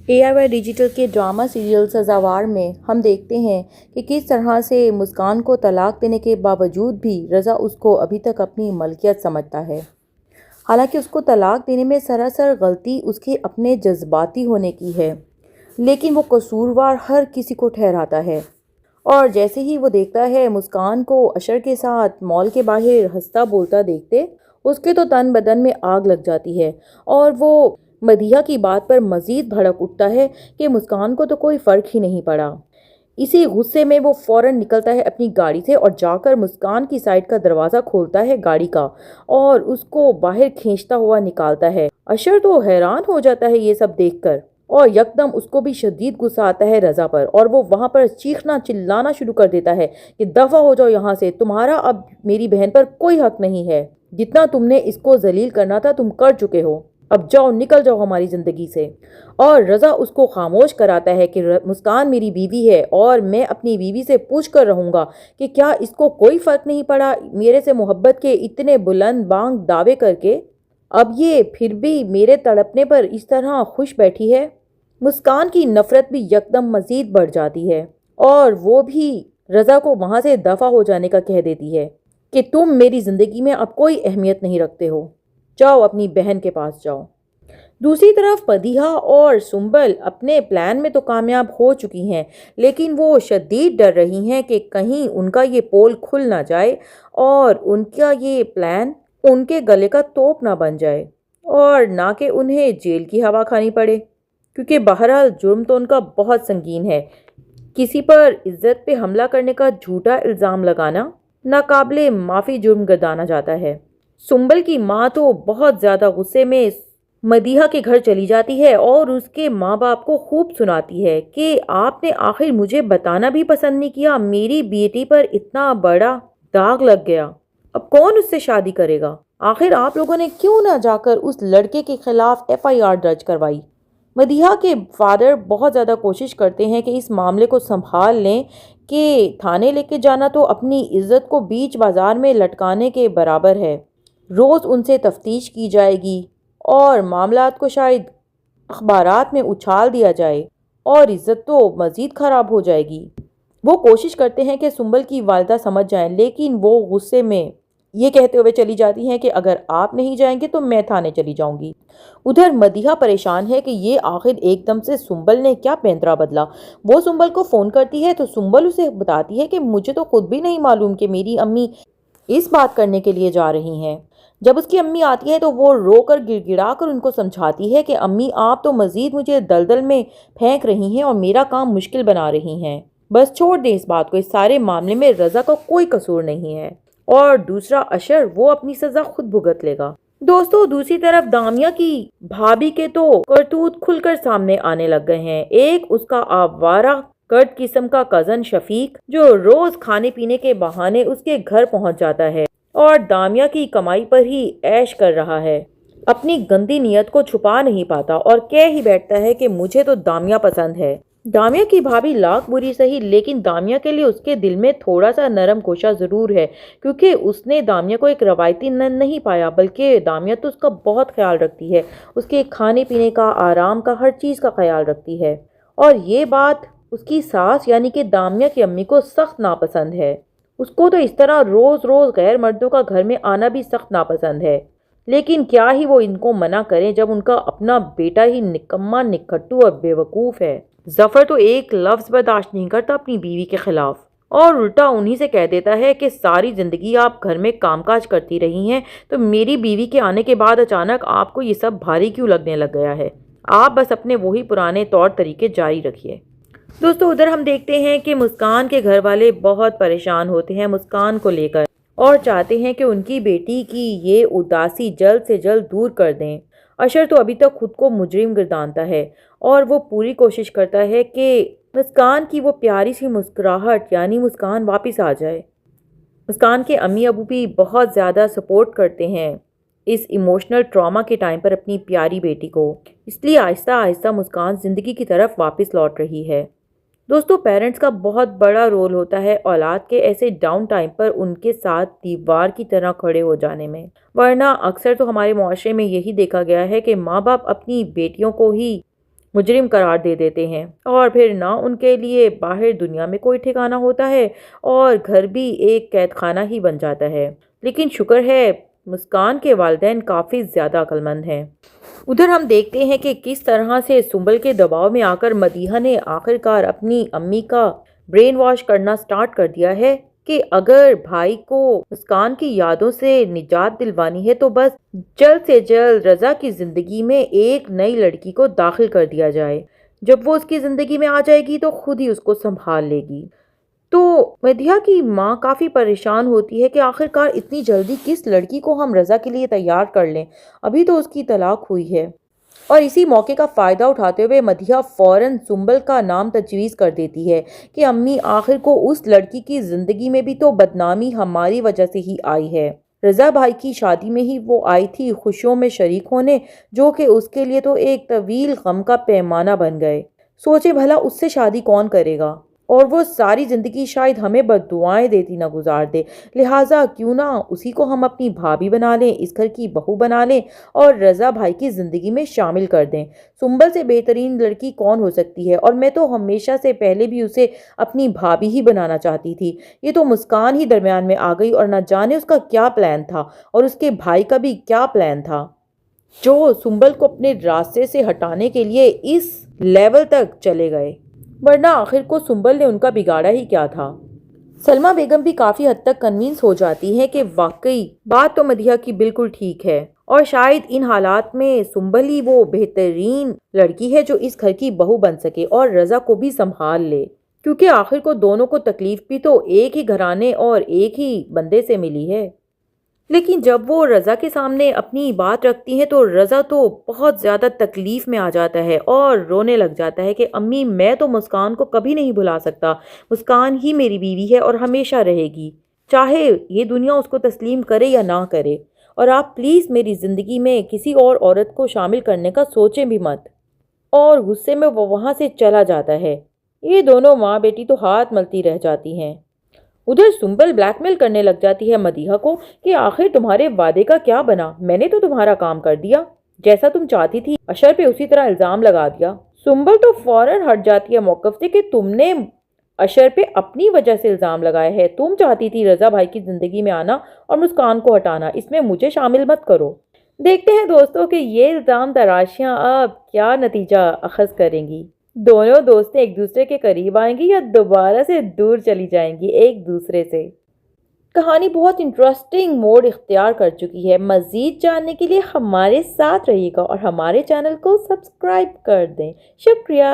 ARY digital کے drama serial سزاوار میں ہم دیکھتے ہیں کہ کس طرح سے مسکان کو طلاق دینے کے باوجود بھی رضا اس کو ابھی تک اپنی ملکیت سمجھتا ہے۔ حالانکہ اس کو طلاق دینے میں سراسر غلطی اس کے اپنے جذباتی ہونے کی ہے، لیکن وہ قصوروار ہر کسی کو ٹھہراتا ہے۔ اور جیسے ہی وہ دیکھتا ہے مسکان کو اشر کے ساتھ مال کے باہر ہنستا بولتا دیکھتے، اس کے تو تن بدن میں آگ لگ جاتی ہے اور وہ مدیحہ کی بات پر مزید بھڑک اٹھتا ہے کہ مسکان کو تو کوئی فرق ہی نہیں پڑا۔ اسی غصے میں وہ فوراً نکلتا ہے اپنی گاڑی سے اور جا کر مسکان کی سائیڈ کا دروازہ کھولتا ہے گاڑی کا اور اس کو باہر کھینچتا ہوا نکالتا ہے۔ اشر تو حیران ہو جاتا ہے یہ سب دیکھ کر، اور یکدم اس کو بھی شدید غصہ آتا ہے رضا پر، اور وہ وہاں پر چیخنا چلانا شروع کر دیتا ہے کہ دفع ہو جاؤ یہاں سے، تمہارا اب میری بہن پر کوئی حق نہیں ہے، جتنا تم نے اس کو ذلیل کرنا تھا تم کر چکے ہو، اب جاؤ نکل جاؤ ہماری زندگی سے۔ اور رضا اس کو خاموش کراتا ہے کہ مسکان میری بیوی ہے اور میں اپنی بیوی سے پوچھ کر رہوں گا کہ کیا اس کو کوئی فرق نہیں پڑا میرے سے محبت کے اتنے بلند بانگ دعوے کر کے، اب یہ پھر بھی میرے تڑپنے پر اس طرح خوش بیٹھی ہے۔ مسکان کی نفرت بھی یکدم مزید بڑھ جاتی ہے اور وہ بھی رضا کو وہاں سے دفع ہو جانے کا کہہ دیتی ہے کہ تم میری زندگی میں اب کوئی اہمیت نہیں رکھتے ہو، جاؤ اپنی بہن کے پاس جاؤ۔ دوسری طرف مدیحہ اور سنبل اپنے پلان میں تو کامیاب ہو چکی ہیں، لیکن وہ شدید ڈر رہی ہیں کہ کہیں ان کا یہ پول کھل نہ جائے اور ان کا یہ پلان ان کے گلے کا توپ نہ بن جائے، اور نہ کہ انہیں جیل کی ہوا کھانی پڑے، کیونکہ بہرحال جرم تو ان کا بہت سنگین ہے۔ کسی پر عزت پہ حملہ کرنے کا جھوٹا الزام لگانا ناقابل معافی جرم گردانا جاتا ہے۔ سنبل کی ماں تو بہت زیادہ غصے میں مدیحہ کے گھر چلی جاتی ہے اور اس کے ماں باپ کو خوب سناتی ہے کہ آپ نے آخر مجھے بتانا بھی پسند نہیں کیا، میری بیٹی پر اتنا بڑا داغ لگ گیا، اب کون اس سے شادی کرے گا، آخر آپ لوگوں نے کیوں نہ جا کر اس لڑکے کے خلاف FIR درج کروائی۔ مدیحہ کے فادر بہت زیادہ کوشش کرتے ہیں کہ اس معاملے کو سنبھال لیں کہ تھانے لے کے جانا تو اپنی عزت کو بیچ بازار میں لٹکانے کے برابر ہے، روز ان سے تفتیش کی جائے گی اور معاملات کو شاید اخبارات میں اچھال دیا جائے اور عزت تو مزید خراب ہو جائے گی۔ وہ کوشش کرتے ہیں کہ سنبل کی والدہ سمجھ جائیں، لیکن وہ غصے میں یہ کہتے ہوئے چلی جاتی ہیں کہ اگر آپ نہیں جائیں گے تو میں تھانے چلی جاؤں گی۔ ادھر مدیحہ پریشان ہے کہ یہ آخر ایک دم سے سنبل نے کیا پینترا بدلا۔ وہ سنبل کو فون کرتی ہے تو سنبل اسے بتاتی ہے کہ مجھے تو خود بھی نہیں معلوم کہ میری امی اس بات کرنے کے لیے جا رہی ہیں۔ جب اس کی امی آتی ہے تو وہ رو کر گڑ گڑا کر ان کو سمجھاتی ہے کہ امی آپ تو مزید مجھے دلدل میں پھینک رہی ہیں اور میرا کام مشکل بنا رہی ہیں، بس چھوڑ دیں اس بات کو، اس سارے معاملے میں رضا کا کوئی قصور نہیں ہے، اور دوسرا اشر وہ اپنی سزا خود بھگت لے گا۔ دوستو دوسری طرف دامیہ کی بھابھی کے تو کرتوت کھل کر سامنے آنے لگ گئے ہیں۔ ایک اس کا آوارہ کرد قسم کا کزن شفیق جو روز کھانے پینے کے بہانے اس کے گھر پہنچ جاتا ہے اور دامیہ کی کمائی پر ہی عیش کر رہا ہے، اپنی گندی نیت کو چھپا نہیں پاتا اور کہہ ہی بیٹھتا ہے کہ مجھے تو دامیہ پسند ہے۔ دامیہ کی بھابھی لاکھ بری سہی، لیکن دامیہ کے لیے اس کے دل میں تھوڑا سا نرم کوشا ضرور ہے، کیونکہ اس نے دامیہ کو ایک روایتی نن نہیں پایا، بلکہ دامیہ تو اس کا بہت خیال رکھتی ہے، اس کے کھانے پینے کا، آرام کا، ہر چیز کا خیال رکھتی ہے، اور یہ بات اس کی ساس یعنی کہ دامیہ کی امی کو سخت ناپسند ہے۔ اس کو تو اس طرح روز روز غیر مردوں کا گھر میں آنا بھی سخت ناپسند ہے، لیکن کیا ہی وہ ان کو منع کریں جب ان کا اپنا بیٹا ہی نکما نکھٹو اور بیوقوف ہے۔ ظفر تو ایک لفظ برداشت نہیں کرتا اپنی بیوی کے خلاف، اور الٹا انہی سے کہہ دیتا ہے کہ ساری زندگی آپ گھر میں کام کاج کرتی رہی ہیں تو میری بیوی کے آنے کے بعد اچانک آپ کو یہ سب بھاری کیوں لگنے لگ گیا ہے، آپ بس اپنے وہی پرانے طور طریقے جاری رکھیے۔ دوستو ادھر ہم دیکھتے ہیں کہ مسکان کے گھر والے بہت پریشان ہوتے ہیں مسکان کو لے کر اور چاہتے ہیں کہ ان کی بیٹی کی یہ اداسی جلد سے جلد دور کر دیں۔ اشر تو ابھی تک خود کو مجرم گردانتا ہے اور وہ پوری کوشش کرتا ہے کہ مسکان کی وہ پیاری سی مسکراہٹ یعنی مسکان واپس آ جائے۔ مسکان کے امی ابو بھی بہت زیادہ سپورٹ کرتے ہیں اس ایموشنل ٹراما کے ٹائم پر اپنی پیاری بیٹی کو، اس لیے آہستہ آہستہ مسکان زندگی کی طرف واپس لوٹ رہی ہے۔ دوستو پیرنٹس کا بہت بڑا رول ہوتا ہے اولاد کے ایسے ڈاؤن ٹائم پر ان کے ساتھ دیوار کی طرح کھڑے ہو جانے میں، ورنہ اکثر تو ہمارے معاشرے میں یہی دیکھا گیا ہے کہ ماں باپ اپنی بیٹیوں کو ہی مجرم قرار دے دیتے ہیں، اور پھر نہ ان کے لیے باہر دنیا میں کوئی ٹھکانہ ہوتا ہے اور گھر بھی ایک قید خانہ ہی بن جاتا ہے۔ لیکن شکر ہے مسکان کے والدین کافی زیادہ عقل مند ہیں۔ ادھر ہم دیکھتے ہیں کہ کس طرح سے سنبل کے دباؤ میں آ کر مدیحہ نے آخرکار اپنی امی کا برین واش کرنا سٹارٹ کر دیا ہے کہ اگر بھائی کو مسکان کی یادوں سے نجات دلوانی ہے تو بس جلد سے جلد رضا کی زندگی میں ایک نئی لڑکی کو داخل کر دیا جائے۔ جب وہ اس کی زندگی میں آ جائے گی تو خود ہی اس کو سنبھال لے گی۔ تو مدیحہ کی ماں کافی پریشان ہوتی ہے کہ آخرکار اتنی جلدی کس لڑکی کو ہم رضا کے لیے تیار کر لیں، ابھی تو اس کی طلاق ہوئی ہے۔ اور اسی موقع کا فائدہ اٹھاتے ہوئے مدیحہ فوراً سنبل کا نام تجویز کر دیتی ہے کہ امی آخر کو اس لڑکی کی زندگی میں بھی تو بدنامی ہماری وجہ سے ہی آئی ہے۔ رضا بھائی کی شادی میں ہی وہ آئی تھی خوشیوں میں شریک ہونے، جو کہ اس کے لیے تو ایک طویل غم کا پیمانہ بن گئے۔ سوچے بھلا اس سے شادی کون کرے گا، اور وہ ساری زندگی شاید ہمیں بد دعائیں دیتی نہ گزار دے، لہٰذا کیوں نہ اسی کو ہم اپنی بھابھی بنا لیں، اس گھر کی بہو بنا لیں اور رضا بھائی کی زندگی میں شامل کر دیں۔ سنبل سے بہترین لڑکی کون ہو سکتی ہے، اور میں تو ہمیشہ سے پہلے بھی اسے اپنی بھابھی ہی بنانا چاہتی تھی۔ یہ تو مسکان ہی درمیان میں آ گئی، اور نہ جانے اس کا کیا پلان تھا اور اس کے بھائی کا بھی کیا پلان تھا، جو سنبل کو اپنے راستے سے ہٹانے کے لیے اس لیول تک چلے گئے، ورنہ آخر کو سنبل نے ان کا بگاڑا ہی کیا تھا۔ سلمیٰ بیگم بھی کافی حد تک کنوینس ہو جاتی ہے کہ واقعی بات تو مدیحہ کی بالکل ٹھیک ہے، اور شاید ان حالات میں سنبل ہی وہ بہترین لڑکی ہے جو اس گھر کی بہو بن سکے اور رضا کو بھی سنبھال لے، کیونکہ آخر کو دونوں کو تکلیف بھی تو ایک ہی گھرانے اور ایک ہی بندے سے ملی ہے۔ لیکن جب وہ رضا کے سامنے اپنی بات رکھتی ہیں تو رضا تو بہت زیادہ تکلیف میں آ جاتا ہے اور رونے لگ جاتا ہے کہ امی میں تو مسکان کو کبھی نہیں بھلا سکتا، مسکان ہی میری بیوی ہے اور ہمیشہ رہے گی، چاہے یہ دنیا اس کو تسلیم کرے یا نہ کرے، اور آپ پلیز میری زندگی میں کسی اور عورت کو شامل کرنے کا سوچیں بھی مت۔ اور غصے میں وہ وہاں سے چلا جاتا ہے۔ یہ دونوں ماں بیٹی تو ہاتھ ملتی رہ جاتی ہیں۔ ادھر سنبل بلیک میل کرنے لگ جاتی ہے مدیحہ کو کہ آخر تمہارے وعدے کا کیا بنا، میں نے تو تمہارا کام کر دیا، جیسا تم چاہتی تھی اشر پہ اسی طرح الزام لگا دیا۔ سنبل تو فوراً ہٹ جاتی ہے موقف سے کہ تم نے اشر پہ اپنی وجہ سے الزام لگایا ہے، تم چاہتی تھی رضا بھائی کی زندگی میں آنا اور مسکان کو ہٹانا، اس میں مجھے شامل مت کرو۔ دیکھتے ہیں دوستوں کہ یہ الزام تراشیاں اب کیا نتیجہ اخذ کریں گی، دونوں دوستیں ایک دوسرے کے قریب آئیں گی یا دوبارہ سے دور چلی جائیں گی ایک دوسرے سے۔ کہانی بہت انٹرسٹنگ موڑ اختیار کر چکی ہے۔ مزید جاننے کے لیے ہمارے ساتھ رہیے گا اور ہمارے چینل کو سبسکرائب کر دیں۔ شکریہ۔